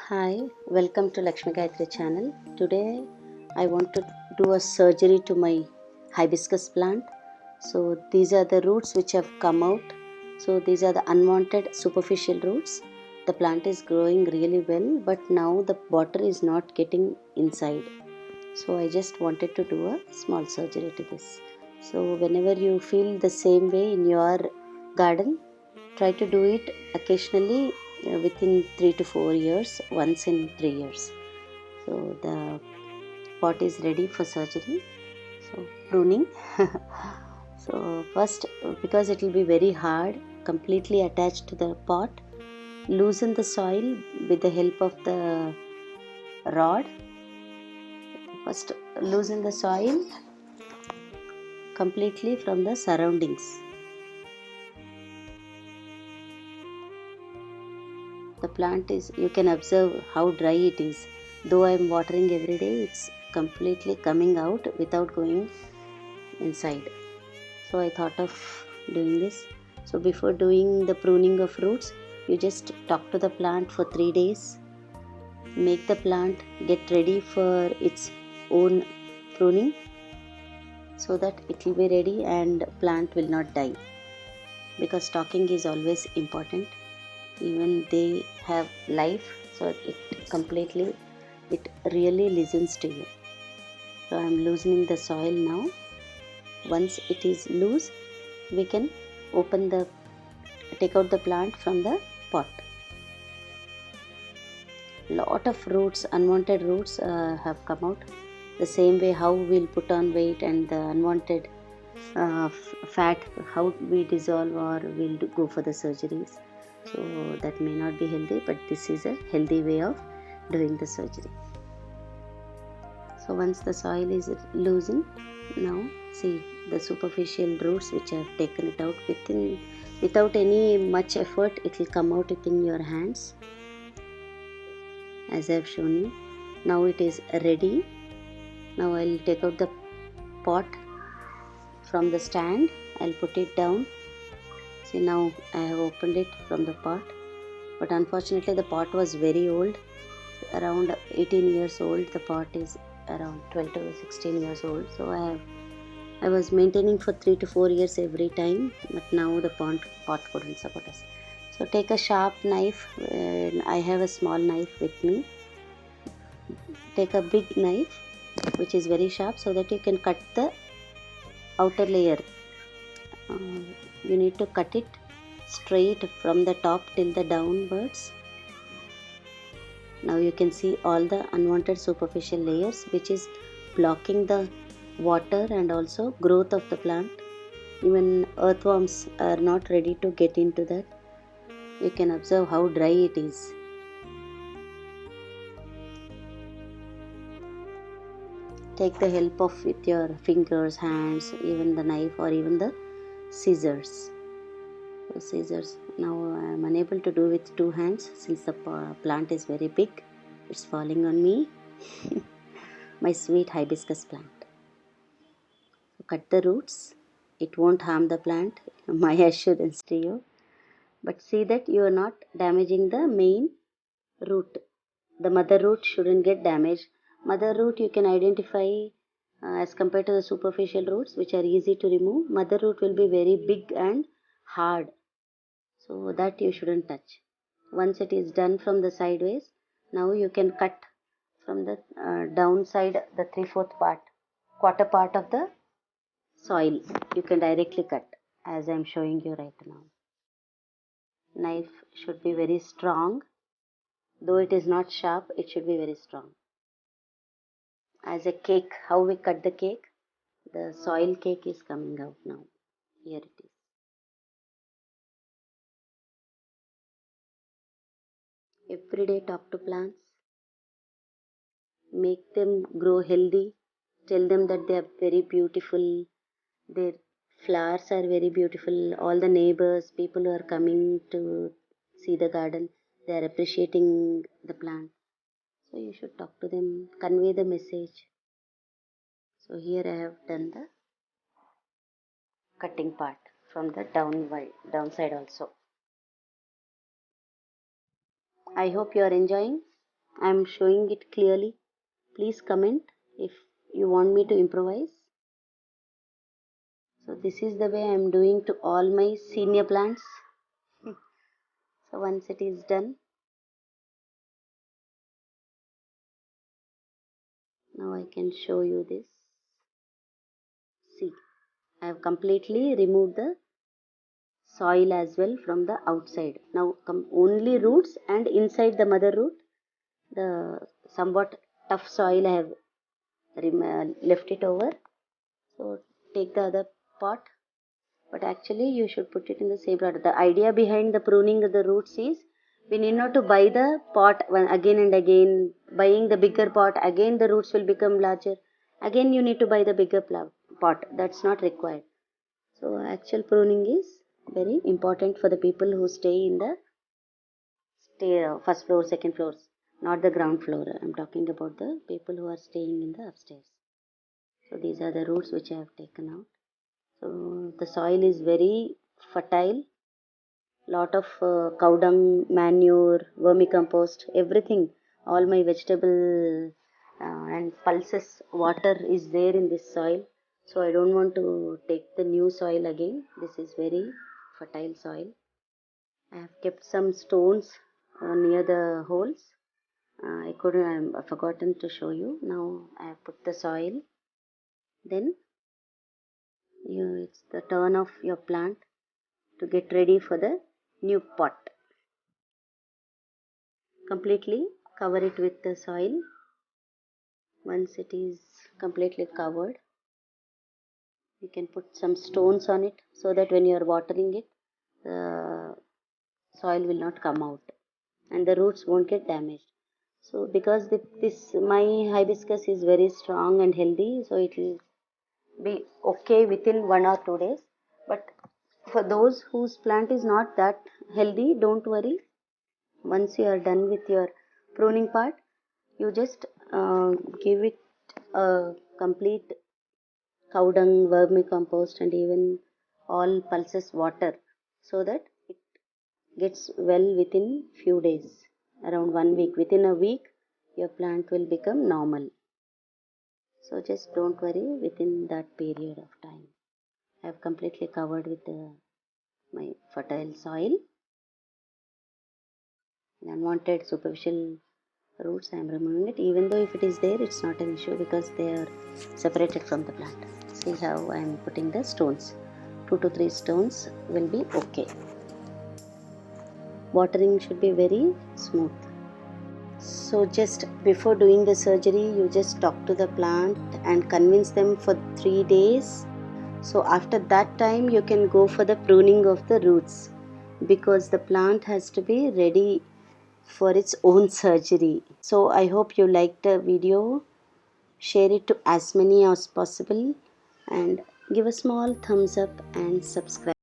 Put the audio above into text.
Hi, welcome to Lakshmi Gayatri channel. Today I want to do a surgery to my hibiscus plant. So these are the roots which have come out. So these are the unwanted superficial roots. The plant is growing really well, but now the water is not getting inside. So I just wanted to do a small surgery to this. So whenever you feel the same way in your garden, try to do it occasionally within 3 to 4 years, once in 3 years. So the pot is ready for surgery. So pruning. So first, because it will be very hard, completely attached to the pot, loosen the soil with the help of the rod. First, loosen the soil completely from the surroundings. The plant is, you can observe how dry it is. Though I am watering every day, it's completely coming out without going inside. So I thought of doing this. So before doing the pruning of roots, you just talk to the plant for 3 days. Make the plant get ready for its own pruning so that it will be ready and plant will not die. Because talking is always important. Even they have life, so it really listens to you. So I am loosening the soil now. Once it is loose, we can take out the plant from the pot. Lot of roots, unwanted roots have come out. The same way how we'll put on weight and the unwanted fat, how we dissolve or we'll go for the surgeries. So that may not be healthy, but this is a healthy way of doing the surgery. So once the soil is loosened, now see the superficial roots which I have taken it out without any much effort. It will come out within your hands as I have shown you. Now it is ready. Now I will take out the pot from the stand. I'll put it down. See, now I have opened it from the pot, but unfortunately the pot was very old, around 18 years old. The pot is around 12 to 16 years old. So I was maintaining for 3 to 4 years every time, but now the pot couldn't support us. So take a sharp knife. I have a small knife with me. Take a big knife which is very sharp so that you can cut the outer layer. You need to cut it straight from the top till the downwards. Now you can see all the unwanted superficial layers which is blocking the water and also growth of the plant. Even earthworms are not ready to get into that. You can observe how dry it is. Take the help of with your fingers, hands, even the knife or even the scissors. So scissors, now I am unable to do with 2 hands since the plant is very big. It's falling on me. My sweet hibiscus plant. So cut the roots. It won't harm the plant, my assurance to you. But see that you are not damaging the main root. The mother root shouldn't get damaged. Mother root you can identify as compared to the superficial roots which are easy to remove. Mother root will be very big and hard. So that you shouldn't touch. Once it is done from the sideways, now you can cut from the downside, the 3/4 part, quarter part of the soil. You can directly cut as I am showing you right now. Knife should be very strong. Though it is not sharp, it should be very strong. As a cake, how we cut the cake, the soil cake is coming out now. Here it is. Every day talk to plants. Make them grow healthy. Tell them that they are very beautiful. Their flowers are very beautiful. All the neighbors, people who are coming to see the garden, they are appreciating the plant. So you should talk to them, convey the message. So here I have done the cutting part from the downside also. I hope you are enjoying. I am showing it clearly. Please comment if you want me to improvise. So this is the way I am doing to all my senior plants. So once it is done, now I can show you this. See, I have completely removed the soil as well from the outside. Now only roots, and inside the mother root, the somewhat tough soil I have left it over. So take the other pot, but actually you should put it in the same pot. The idea behind the pruning of the roots is we need not to buy the pot again and again. Buying the bigger pot, again the roots will become larger. Again you need to buy the bigger pot. That's not required. So actual pruning is very important for the people who stay in the first floor, second floors, not the ground floor. I'm talking about the people who are staying in the upstairs. So these are the roots which I have taken out. So the soil is very fertile. Lot of cow dung, manure, vermicompost, everything. All my vegetable and pulses water is there in this soil. So I don't want to take the new soil again. This is very fertile soil. I have kept some stones near the holes. I've forgotten to show you. Now I have put the soil. Then it's the turn of your plant to get ready for the new pot. Completely cover it with the soil. Once it is completely covered, you can put some stones on it so that when you are watering it, the soil will not come out and the roots won't get damaged. So because my hibiscus is very strong and healthy, so it will be okay within 1 or 2 days. But for those whose plant is not that healthy, don't worry. Once you are done with your pruning part, you just give it a complete cow dung, vermicompost, and even all pulses water, so that it gets well within few days, around 1 week. Within a week, your plant will become normal. So just don't worry within that period of time. I have completely covered with my fertile soil. Unwanted superficial roots I am removing it. Even though if it is there, it's not an issue because they are separated from the plant. See how I am putting the stones. 2 to 3 stones will be okay. Watering should be very smooth. So just before doing the surgery, you just talk to the plant and convince them for 3 days. So after that time, you can go for the pruning of the roots, because the plant has to be ready for its own surgery. So I hope you liked the video. Share it to as many as possible and give a small thumbs up and subscribe.